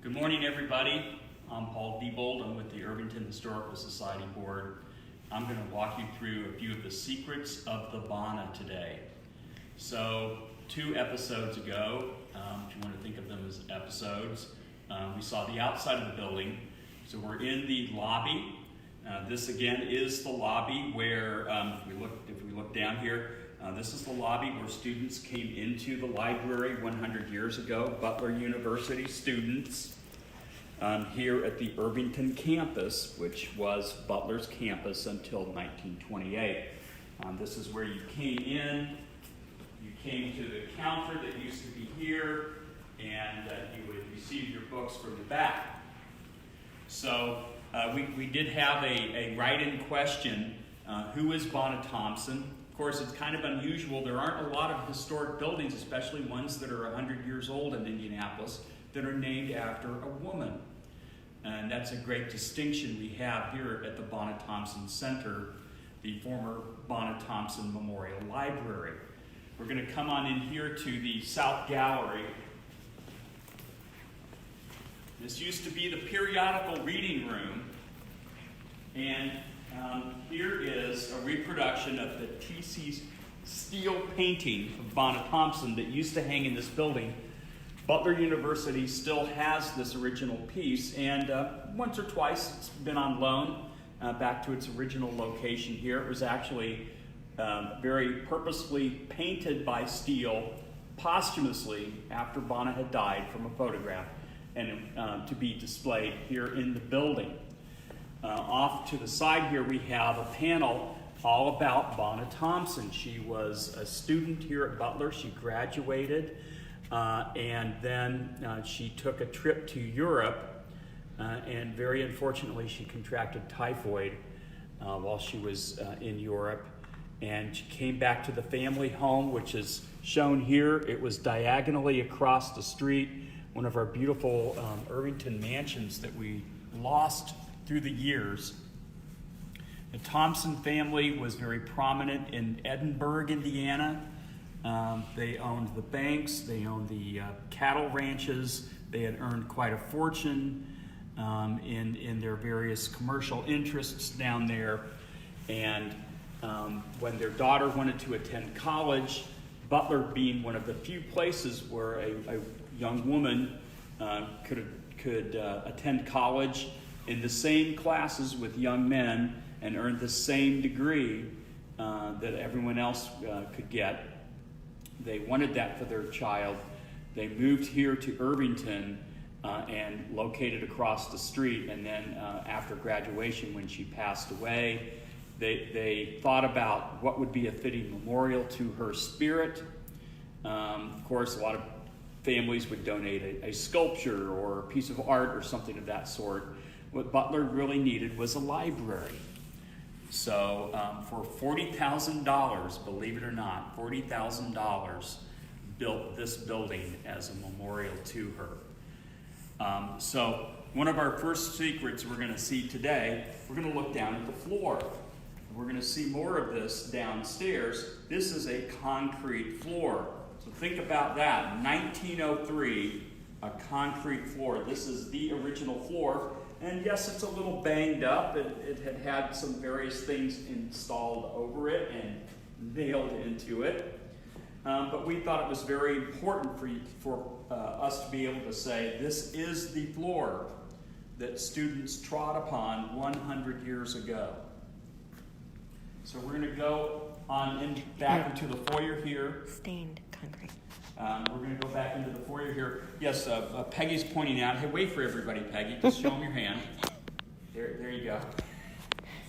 Good morning, everybody. I'm Paul Diebold. I'm with the Irvington Historical Society Board. I'm going to walk you through a few of the secrets of the Bona today. So, 2 episodes ago, if you want to think of them as episodes, we saw the outside of the building. So we're in the lobby. This again is the lobby where, if we look down here, this is the lobby where students came into the library 100 years ago, Butler University students. Here at the Irvington campus, which was Butler's campus until 1928. This is where you came in, you came to the counter that used to be here, and you would receive your books from the back. So we did have a write-in question, who is Bona Thompson? Of course, it's kind of unusual. There aren't a lot of historic buildings, especially ones that are 100 years old in Indianapolis, that are named after a woman. And that's a great distinction we have here at the Bona Thompson Center, the former Bona Thompson Memorial Library. We're going to come on in here to the South Gallery. This used to be the periodical reading room, and here is a reproduction of the T.C. Steele painting of Bona Thompson that used to hang in this building. Butler University still has this original piece, and once or twice it's been on loan back to its original location here. It was actually very purposefully painted by Steele posthumously after Bona had died from a photograph, and to be displayed here in the building. Off to the side here we have a panel all about Bona Thompson. She was a student here at Butler. She graduated. And then she took a trip to Europe, and very unfortunately she contracted typhoid while she was in Europe, and she came back to the family home, which is shown here. It was diagonally across the street, one of our beautiful Irvington mansions that we lost through the years. The Thompson family was very prominent in Edinburgh, Indiana. They owned the banks, they owned the cattle ranches, they had earned quite a fortune in their various commercial interests down there. And when their daughter wanted to attend college, Butler being one of the few places where a young woman could attend college in the same classes with young men and earn the same degree that everyone else could get. They wanted that for their child. They moved here to Irvington and located across the street. And then after graduation, when she passed away, they thought about what would be a fitting memorial to her spirit. Of course, a lot of families would donate a sculpture or a piece of art or something of that sort. What Butler really needed was a library. So for $40,000, believe it or not, $40,000 built this building as a memorial to her. So one of our first secrets we're going to see today, we're going to look down at the floor. We're going to see more of this downstairs. This is a concrete floor. So think about that. 1903, a concrete floor. This is the original floor. And yes, it's a little banged up. It had had some various things installed over it and nailed into it. But we thought it was very important for us to be able to say, this is the floor that students trod upon 100 years ago. So we're going to go on back into the foyer here. Stained concrete. We're going to go back into the foyer here. Yes, Peggy's pointing out. Hey, wait for everybody, Peggy. Just show them your hand. There you go.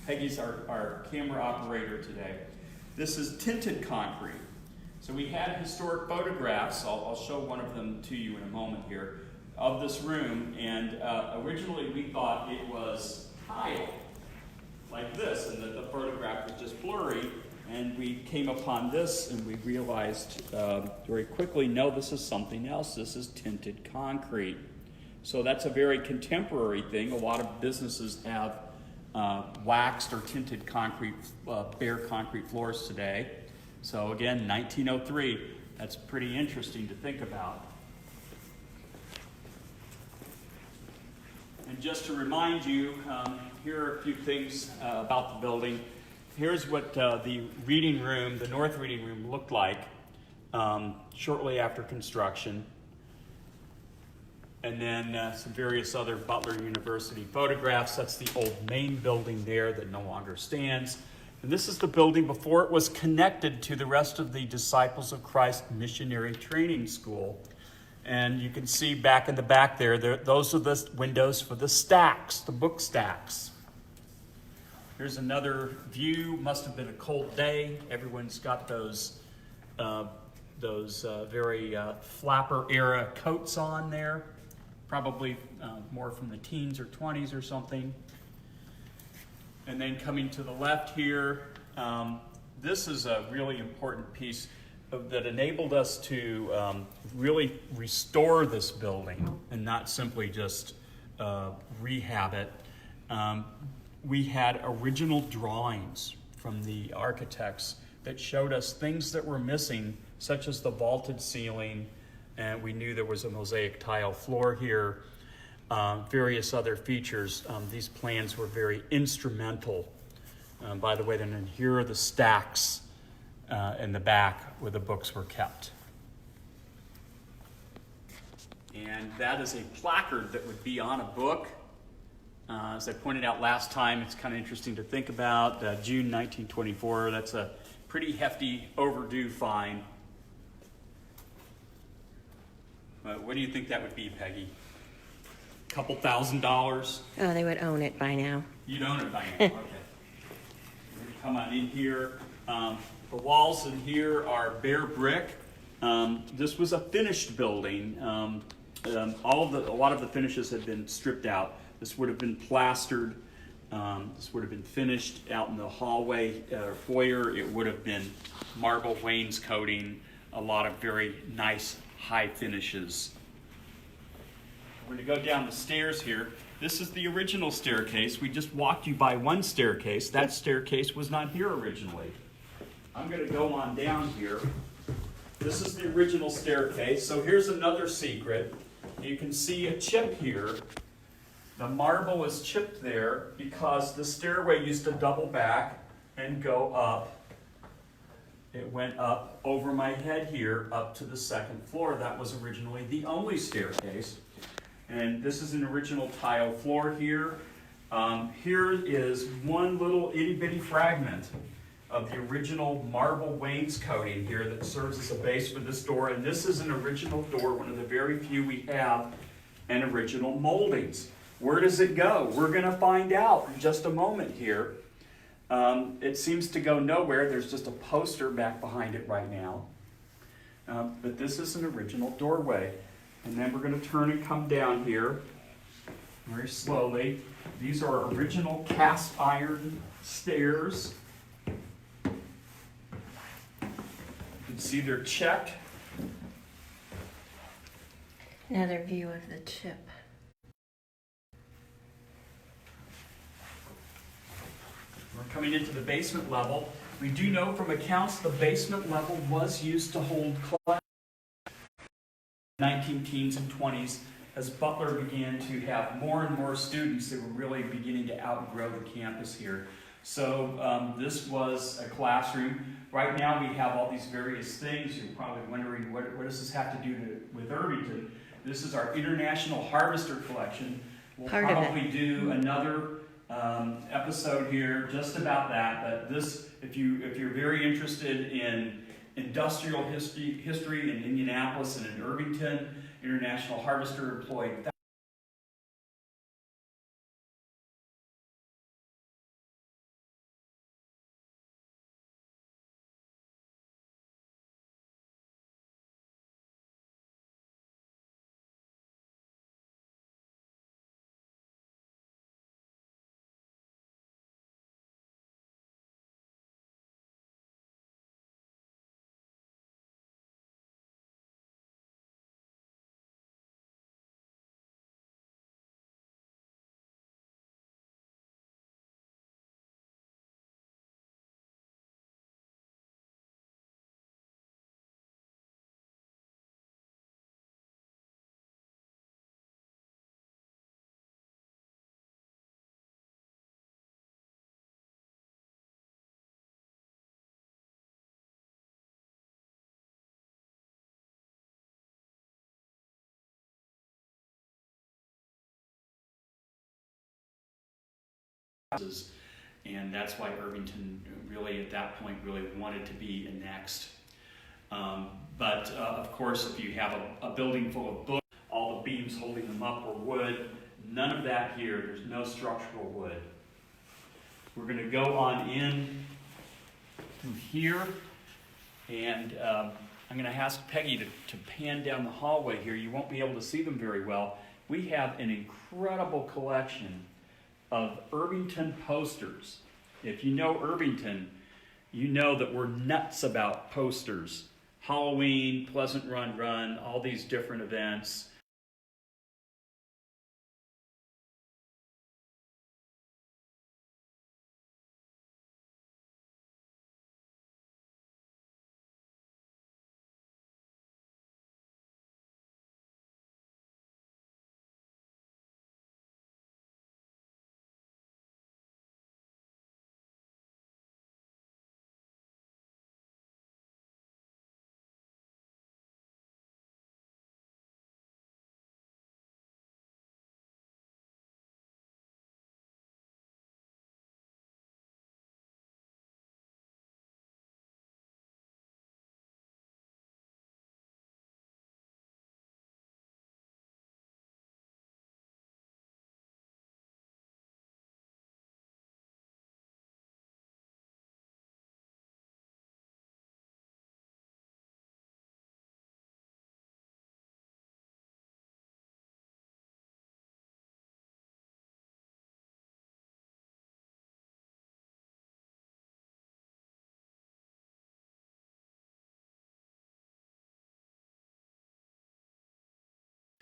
Peggy's our camera operator today. This is tinted concrete. So we had historic photographs. I'll show one of them to you in a moment here of this room. And originally we thought it was tile, like this, and that the photograph was just blurry. And we came upon this and we realized very quickly, no, this is something else. This is tinted concrete. So that's a very contemporary thing. A lot of businesses have waxed or tinted concrete, bare concrete floors today. So again, 1903, that's pretty interesting to think about. And just to remind you, here are a few things about the building. Here's what the reading room, the north reading room, looked like shortly after construction. And then some various other Butler University photographs. That's the old main building there that no longer stands. And this is the building before it was connected to the rest of the Disciples of Christ Missionary Training School. And you can see back in the back there, those are the windows for the stacks, the book stacks. Here's another view. Must have been a cold day. Everyone's got those very flapper era coats on there. Probably more from the teens or 20s or something. And then coming to the left here, this is a really important piece that enabled us to really restore this building and not simply just rehab it. We had original drawings from the architects that showed us things that were missing, such as the vaulted ceiling, and we knew there was a mosaic tile floor here, various other features. These plans were very instrumental. By the way, then here are the stacks in the back where the books were kept. And that is a placard that would be on a book. As I pointed out last time, it's kind of interesting to think about. June 1924, that's a pretty hefty overdue fine. What do you think that would be, Peggy? A couple $1,000s? Oh, they would own it by now. You'd own it by now, okay. Come on in here. The walls in here are bare brick. This was a finished building. A lot of the finishes had been stripped out. This would have been plastered. This would have been finished out in the hallway foyer. It would have been marble wainscoting, a lot of very nice high finishes. We're going to go down the stairs here. This is the original staircase. We just walked you by one staircase. That staircase was not here originally. I'm going to go on down here. This is the original staircase. So here's another secret. You can see a chip here. The marble is chipped there because the stairway used to double back and go up. It went up over my head here up to the second floor. That was originally the only staircase. And this is an original tile floor here. Here is one little itty-bitty fragment of the original marble wainscoting here that serves as a base for this door. And this is an original door, one of the very few we have, and original moldings. Where does it go? We're going to find out in just a moment here. It seems to go nowhere. There's just a poster back behind it right now. But this is an original doorway. And then we're going to turn and come down here very slowly. These are original cast iron stairs. You can see they're checked. Another view of the chip. We're coming into the basement level. We do know from accounts the basement level was used to hold class. 19 teens and 20s, as Butler began to have more and more students that were really beginning to outgrow the campus here. So this was a classroom. Right now we have all these various things. You're probably wondering, what does this have to do with Irvington? This is our International Harvester collection. We'll probably do another episode here just about that. But this, if you're very interested in industrial history in Indianapolis and in Irvington, International Harvester employed and that's why Irvington really at that point really wanted to be annexed. But of course, if you have a building full of books, all the beams holding them up were wood. None of that here. There's no structural wood. We're going to go on in through here, and I'm going to ask Peggy to pan down the hallway here. You won't be able to see them very well. We have an incredible collection of Irvington posters. If you know Irvington, you know that we're nuts about posters. Halloween, Pleasant Run, all these different events.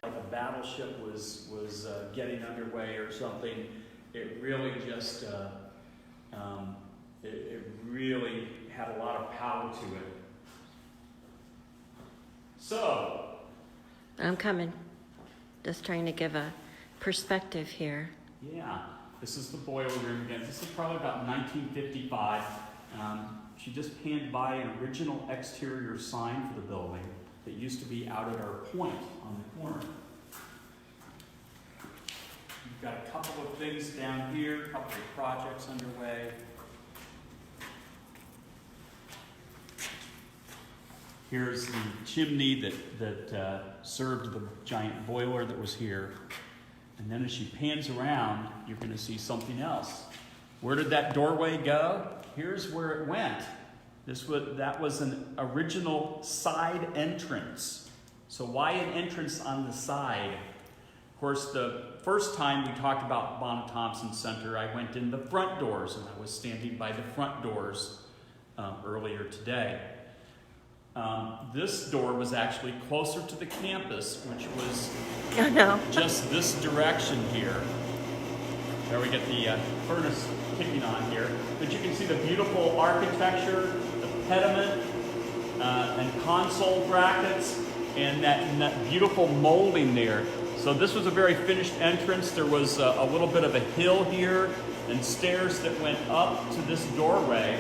Like a battleship was getting underway or something. It really just it really had a lot of power to it. So I'm coming. Just trying to give a perspective here. yeah, this is the boiler room again. This is probably about 1955. She just panned by an original exterior sign for the building that used to be out at our point on the corner. We've got a couple of things down here, a couple of projects underway. Here's the chimney that served the giant boiler that was here. And then as she pans around, you're going to see something else. Where did that doorway go? Here's where it went. That was an original side entrance. So why an entrance on the side? Of course, the first time we talked about Bona Thompson Center, I went in the front doors, and I was standing by the front doors earlier today. This door was actually closer to the campus, which was just this direction here. There we get the furnace kicking on here. But you can see the beautiful architecture, the pediment, and console brackets, and that beautiful molding there. So this was a very finished entrance. There was a little bit of a hill here and stairs that went up to this doorway.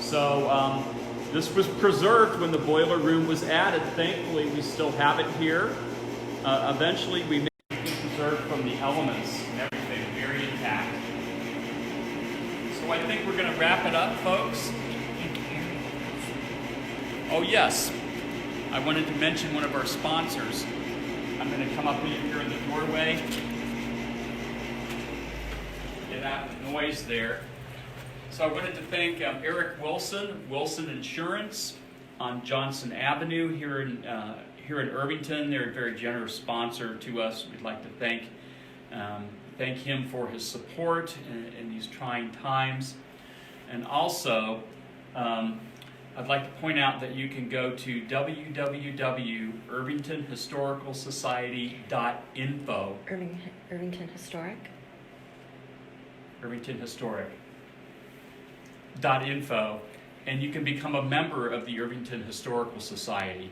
So this was preserved when the boiler room was added. Thankfully, we still have it here. Eventually, we made it preserved from the elements and everything, very intact. So I think we're going to wrap it up, folks. Oh yes, I wanted to mention one of our sponsors. I'm going to come up here in the doorway. Get out the noise there. So I wanted to thank Eric Wilson Insurance on Johnson Avenue here in Irvington. They're a very generous sponsor to us. We'd like to thank him for his support in these trying times. And also, I'd like to point out that you can go to www.irvingtonhistoricalsociety.info. Irvington Historic? Irvington Historic. .info, and you can become a member of the Irvington Historical Society.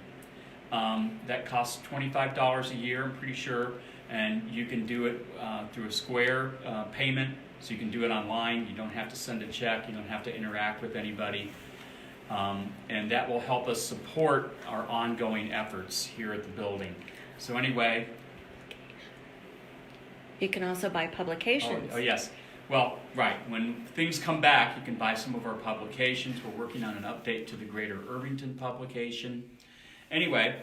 That costs $25 a year, I'm pretty sure, and you can do it through a Square payment, so you can do it online. You don't have to send a check, you don't have to interact with anybody, and that will help us support our ongoing efforts here at the building. So anyway. You can also buy publications. Oh yes. Well, right. When things come back, you can buy some of our publications. We're working on an update to the Greater Irvington publication. Anyway,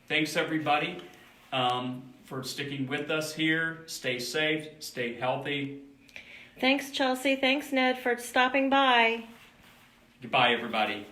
thanks everybody for sticking with us here. Stay safe, stay healthy. Thanks, Chelsea. Thanks, Ned, for stopping by. Goodbye, everybody.